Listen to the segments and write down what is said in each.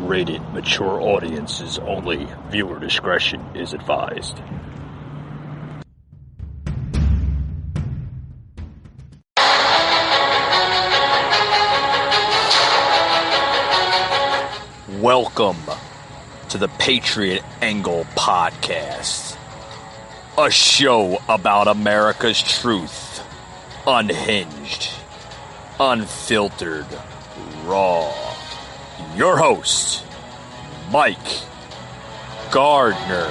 rated mature audiences only. Viewer discretion is advised. Welcome to the Patriot Angle Podcast, a show about America's truth, unhinged, unfiltered, raw. Your host, Mike Gardner.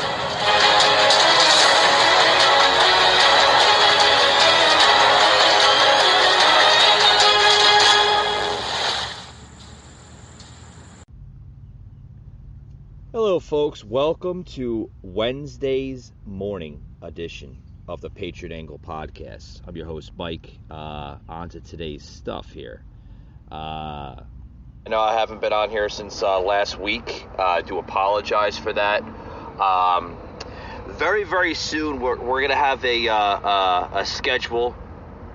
Hello, folks. Welcome to Wednesday's morning edition of the Patriot Angle Podcast. I'm your host, Mike. On to today's stuff here. I know I haven't been on here since last week. I do apologize for that. Very, very soon, we're going to have a schedule.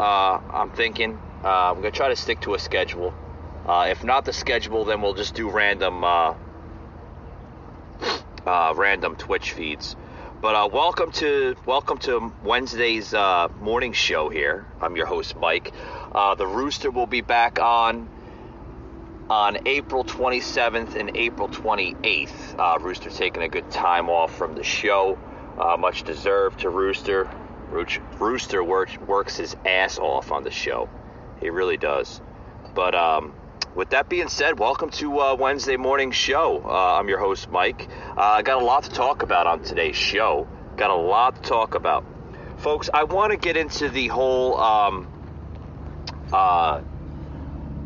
I'm thinking. I'm going to try to stick to a schedule. If not the schedule, then we'll just do random Twitch feeds. But welcome to Wednesday's morning show here. I'm your host, Mike. The Rooster will be back on April 27th and April 28th. Rooster taking a good time off from the show. Much deserved to Rooster. Rooster works his ass off on the show. He really does. But with that being said, welcome to Wednesday morning show. I'm your host, Mike. I got a lot to talk about on today's show. Got a lot to talk about. Folks, I want to get into the whole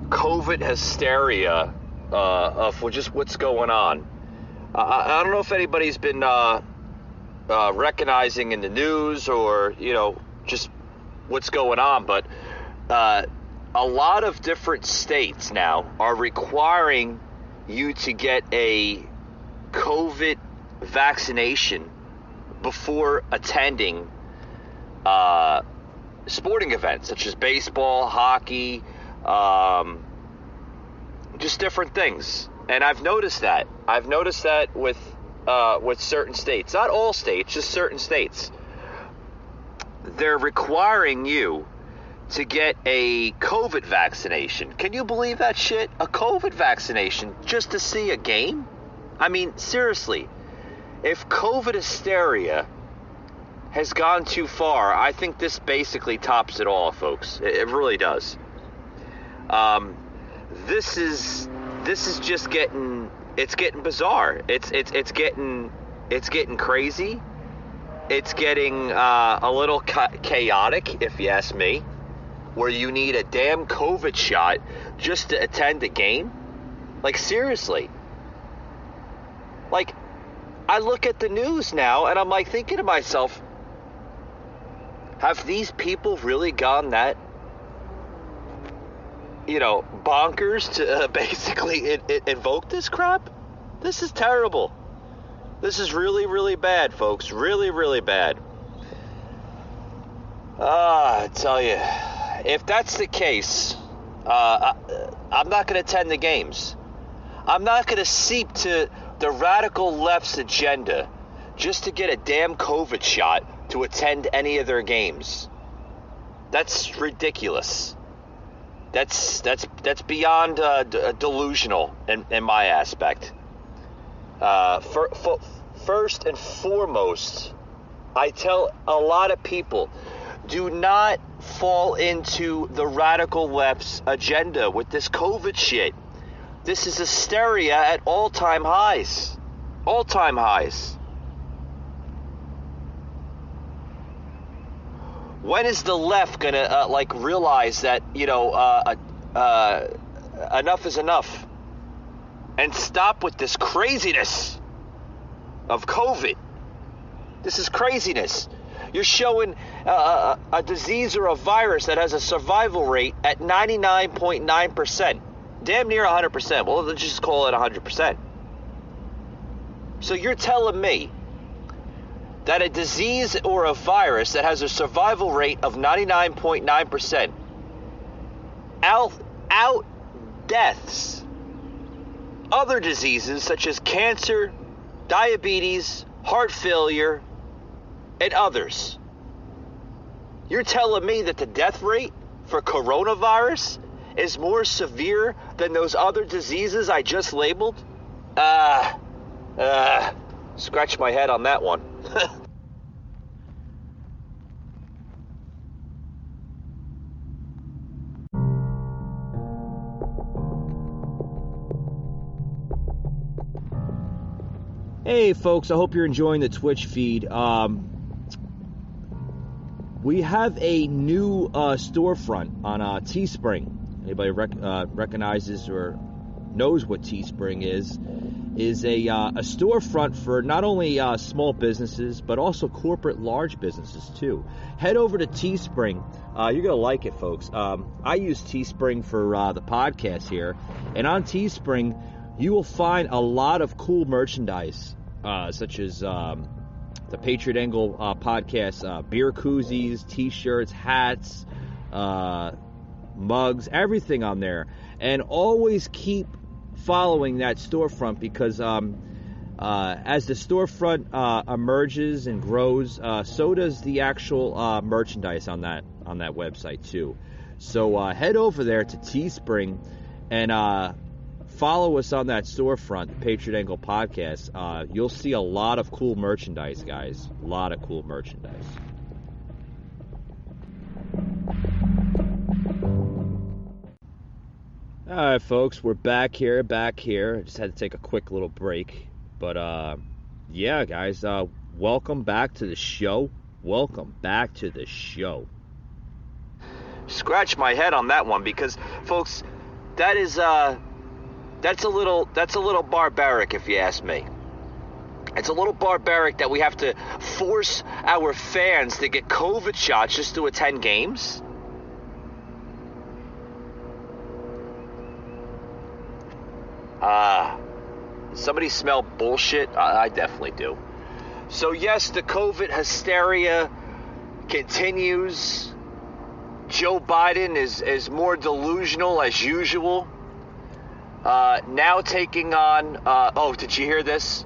COVID hysteria of just what's going on. I don't know if anybody's been recognizing in the news or, just what's going on, but a lot of different states now are requiring you to get a COVID vaccination before attending sporting events such as baseball, hockey, just different things. And I've noticed that with certain states, not all states, just certain states. They're requiring you to get a COVID vaccination. Can you believe that shit? A COVID vaccination just to see a game? I mean, seriously, if COVID hysteria has gone too far, I think this basically tops it all, folks. It really does. This is just getting bizarre. It's getting crazy. It's getting a little chaotic, if you ask me, where you need a damn COVID shot just to attend a game. Like, seriously. Like, I look at the news now and I'm like thinking to myself, have these people really gone that, bonkers to basically invoke this crap? This is terrible. This is really, really bad, folks. Really, really bad. I tell you, if that's the case, I'm not going to attend the games. I'm not going to seep to the radical left's agenda just to get a damn COVID shot to attend any of their games. That's ridiculous. That's beyond delusional in my aspect. First and foremost, I tell a lot of people, do not fall into the radical left's agenda with this COVID shit. This is hysteria at all-time highs. All-time highs. When is the left gonna realize that enough is enough and stop with this craziness of COVID? This is craziness. You're showing a disease or a virus that has a survival rate at 99.9%, damn near 100%. Well, let's just call it 100%. So you're telling me that a disease or a virus that has a survival rate of 99.9% out deaths other diseases such as cancer, diabetes, heart failure, and others. You're telling me that the death rate for coronavirus is more severe than those other diseases I just labeled? Scratch my head on that one. Hey folks, I hope you're enjoying the Twitch feed. We have a new storefront on Teespring. Anybody recognizes or knows what Teespring is a storefront for not only small businesses, but also corporate large businesses too. Head over to Teespring. You're going to like it, folks. I use Teespring for the podcast here. And on Teespring, you will find a lot of cool merchandise, such as the Patriot Angle podcast, beer koozies, t-shirts, hats, mugs, everything on there. And always keep following that storefront, because as the storefront emerges and grows, so does the actual merchandise on that website too. So head over there to Teespring and follow us on that storefront, the Patriot Angle podcast. You'll see a lot of cool merchandise, guys. A lot of cool merchandise. All right, folks, we're back here. I just had to take a quick little break. But, yeah, guys, welcome back to the show. Scratch my head on that one, because, folks, that's a little barbaric, if you ask me. It's a little barbaric that we have to force our fans to get COVID shots just to attend games. Somebody smell bullshit? I definitely do. So yes, the COVID hysteria continues. Joe Biden is more delusional as usual. Now taking on, did you hear this?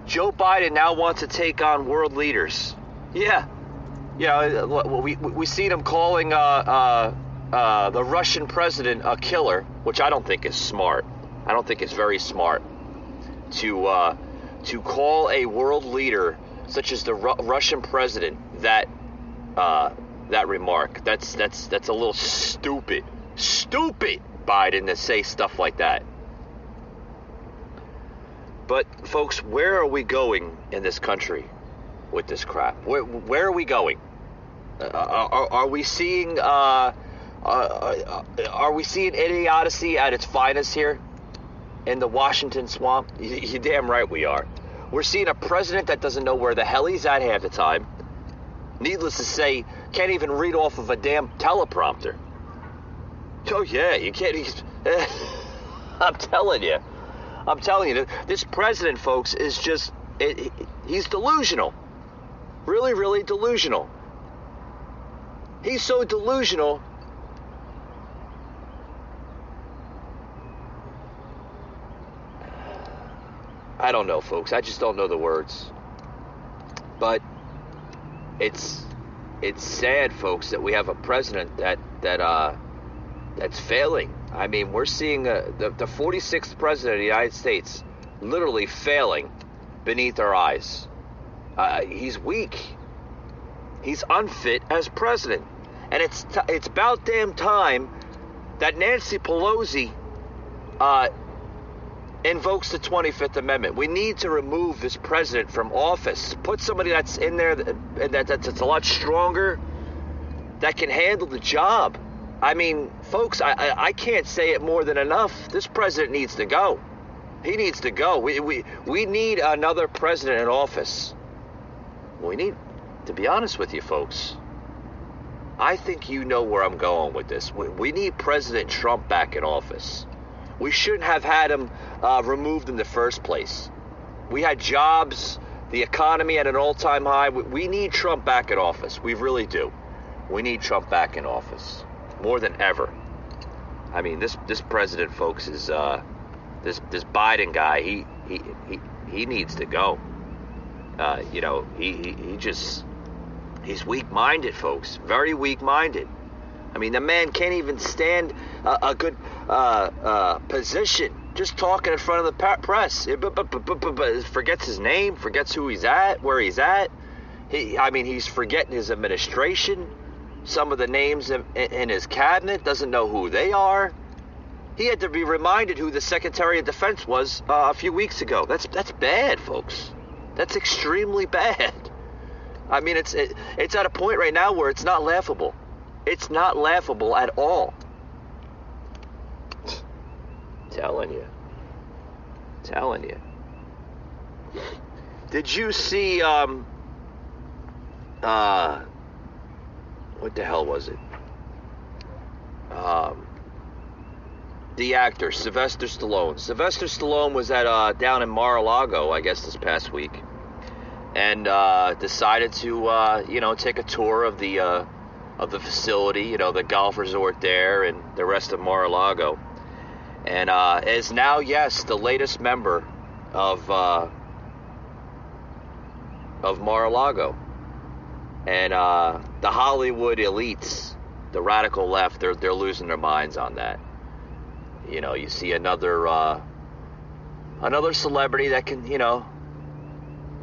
Joe Biden now wants to take on world leaders. Yeah, we seen him calling the Russian president a killer, which I don't think is smart. I don't think it's very smart to call a world leader such as the Russian president that remark. That's a little stupid Biden to say stuff like that. But folks, where are we going in this country with this crap? Where are we going? Are we seeing idiocy at its finest here in the Washington swamp? You're damn right we are. We're seeing a president that doesn't know where the hell he's at half the time. Needless to say, can't even read off of a damn teleprompter. Oh yeah, you can't. I'm telling you, this president, folks, is just, he's delusional. Really, really delusional. He's so delusional. I don't know, folks. I just don't know the words. But it's sad, folks, that we have a president that's failing. I mean, we're seeing the 46th president of the United States literally failing beneath our eyes. He's weak. He's unfit as president. And it's about damn time that Nancy Pelosi invokes the 25th Amendment. We need to remove this president from office. Put somebody that's in there that's a lot stronger, that can handle the job. I mean, folks, I can't say it more than enough. This president needs to go. He needs to go. We need another president in office. We need, to be honest with you, folks, I think you know where I'm going with this. We need President Trump back in office. We shouldn't have had him removed in the first place. We had jobs, the economy at an all-time high. We need Trump back in office. We really do. We need Trump back in office more than ever. I mean, this president, folks, is this Biden guy, he needs to go. He's weak-minded, folks. Very weak-minded. I mean, the man can't even stand a good position. Just talking in front of the press. Forgets his name, forgets who he's at, where he's at. He's forgetting his administration. Some of the names in his cabinet, doesn't know who they are. He had to be reminded who the Secretary of Defense was a few weeks ago. That's bad, folks. That's extremely bad. I mean, it's at a point right now where it's not laughable. It's not laughable at all. Telling you. Did you see, what the hell was it? The actor, Sylvester Stallone. Sylvester Stallone was at, down in Mar-a-Lago, I guess, this past week. And, decided to, take a tour of the facility, the golf resort there and the rest of Mar-a-Lago. And is now, yes, the latest member of Mar-a-Lago. And the Hollywood elites, the radical left, they're losing their minds on that. You see another celebrity that can,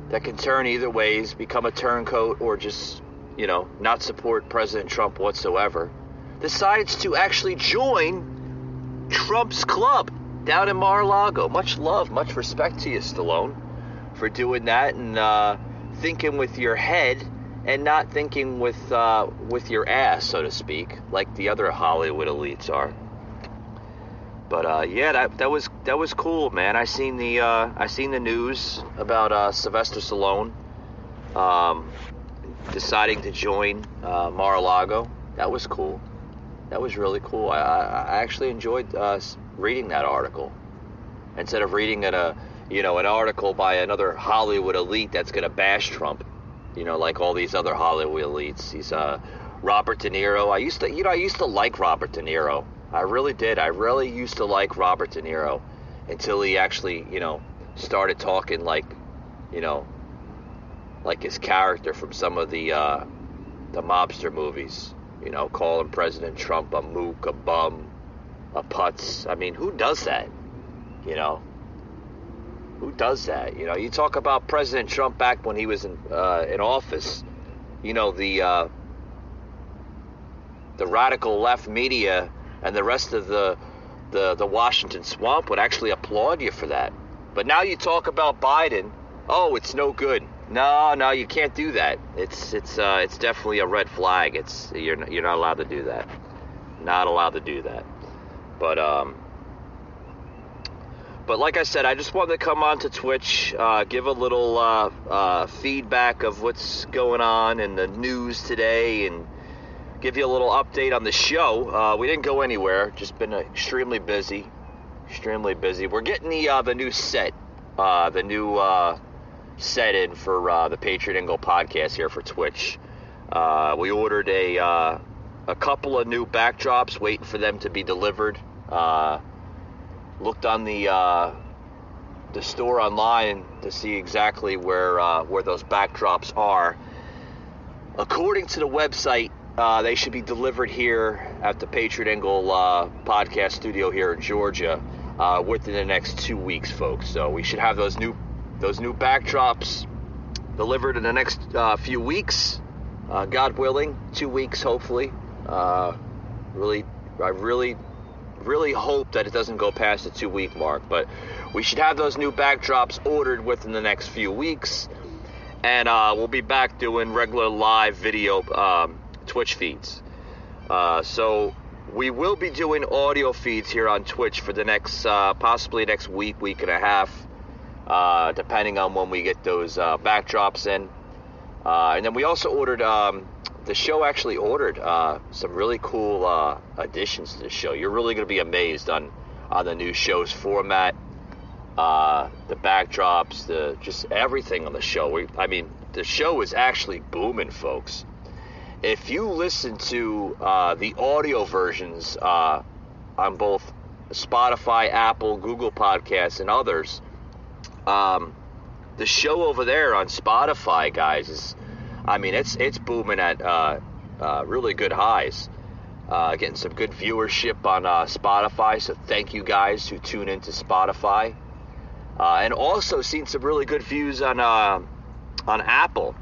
that can turn either ways, become a turncoat, or just, not support President Trump whatsoever, decides to actually join Trump's club down in Mar-a-Lago. Much love, much respect to you, Stallone, for doing that and thinking with your head and not thinking with your ass, so to speak, like the other Hollywood elites are. But yeah, that was cool, man. I seen the news about Sylvester Stallone deciding to join Mar-a-Lago. That was cool. That was really cool. I actually enjoyed reading that article instead of reading an article by another Hollywood elite that's gonna bash Trump. Like all these other Hollywood elites. He's Robert De Niro. I used to like Robert De Niro. I really did. I really used to like Robert De Niro until he actually, started talking like his character from some of the mobster movies. Calling President Trump a mook, a bum, a putz. I mean, who does that? Who does that? You talk about President Trump back when he was in office. The radical left media and the rest of the Washington swamp would actually applaud you for that. But now you talk about Biden. Oh, it's no good. No, you can't do that. It's definitely a red flag. You're not allowed to do that. Not allowed to do that. But like I said, I just wanted to come on to Twitch, give a little feedback of what's going on in the news today, and give you a little update on the show. We didn't go anywhere. Just been extremely busy. We're getting the new set, set in for the Patriot Angle podcast here for Twitch. We ordered a couple of new backdrops, waiting for them to be delivered. Looked on the store online to see exactly where those backdrops are. According to the website, they should be delivered here at the Patriot Angle podcast studio here in Georgia within the next 2 weeks, folks. So we should have those new backdrops delivered in the next few weeks, God willing, 2 weeks hopefully. I really hope that it doesn't go past the 2 week mark, but we should have those new backdrops ordered within the next few weeks, and we'll be back doing regular live video Twitch feeds. So we will be doing audio feeds here on Twitch for the next possibly next week and a half, depending on when we get those backdrops in. And then we also ordered, the show actually ordered some really cool additions to the show. You're really going to be amazed on the new show's format, the backdrops, just everything on the show. The show is actually booming, folks. If you listen to the audio versions on both Spotify, Apple, Google Podcasts, and others. The show over there on Spotify, guys, it's booming at really good highs. Getting some good viewership on Spotify, so thank you guys who tune into Spotify. And also seen some really good views on Apple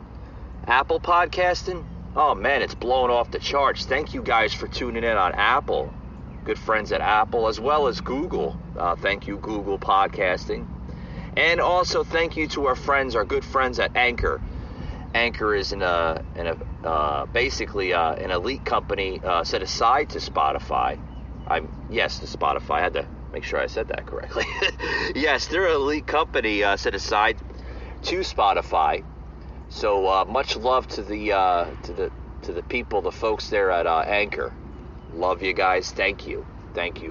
podcasting. Oh man, it's blowing off the charts. Thank you guys for tuning in on Apple. Good friends at Apple, as well as Google. Thank you, Google Podcasting. And also thank you to our good friends at Anchor. Anchor is basically an elite company set aside to Spotify. To Spotify. I had to make sure I said that correctly. Yes, they're an elite company set aside to Spotify. So much love to the people, the folks there at Anchor. Love you guys. Thank you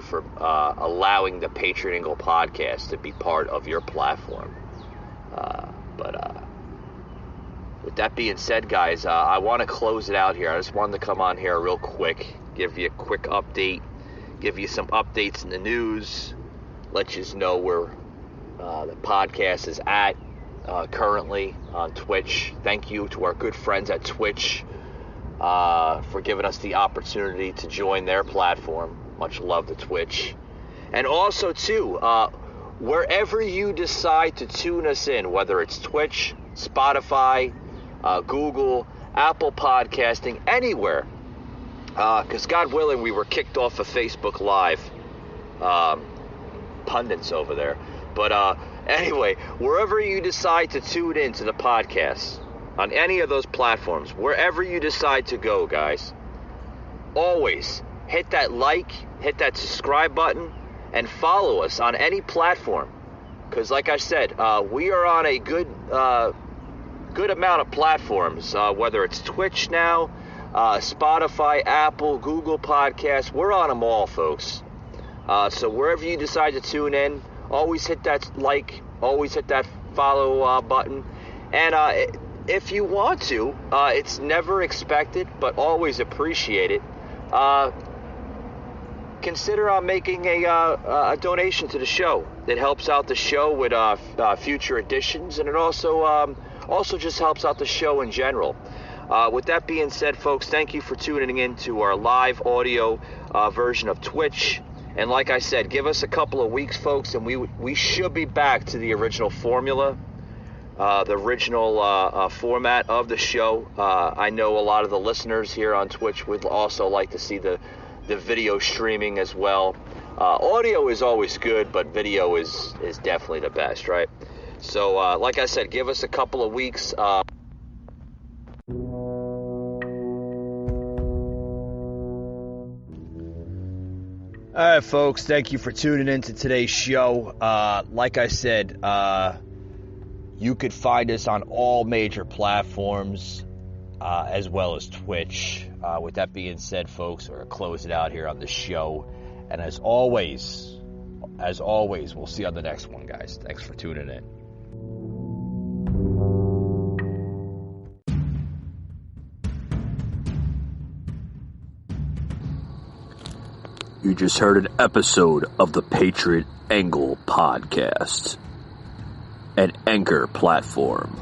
for allowing the Patriot Angle podcast to be part of your platform. With that being said, guys, I want to close it out here. I just wanted to come on here real quick, give you a quick update, give you some updates in the news, let you know where the podcast is at currently on Twitch. Thank you to our good friends at Twitch for giving us the opportunity to join their platform. Much love to Twitch. And also, too, wherever you decide to tune us in, whether it's Twitch, Spotify, Google, Apple Podcasting, anywhere, because God willing, we were kicked off of Facebook Live, pundits over there. But anyway, wherever you decide to tune in to the podcast, on any of those platforms, wherever you decide to go, guys, always hit that like, hit that subscribe button, and follow us on any platform. Because like I said, we are on a good amount of platforms, whether it's Twitch now, Spotify, Apple, Google Podcasts. We're on them all, folks. So wherever you decide to tune in, always hit that like, always hit that follow button. And if you want to, it's never expected, but always appreciated. Consider making a donation to the show. It helps out the show with future editions, and it also just helps out the show in general. With that being said, folks, thank you for tuning in to our live audio version of Twitch. And like I said, give us a couple of weeks, folks, and we should be back to the original formula, the original format of the show. I know a lot of the listeners here on Twitch would also like to see the video streaming as well. Audio is always good, but video is definitely the best, right? So, like I said, give us a couple of weeks. All right, folks, thank you for tuning in to today's show. Like I said, you could find us on all major platforms, as well as Twitch. With that being said, folks, we're going to close it out here on the show. And as always, we'll see you on the next one, guys. Thanks for tuning in. You just heard an episode of the Patriot Angle podcast, an Anchor platform.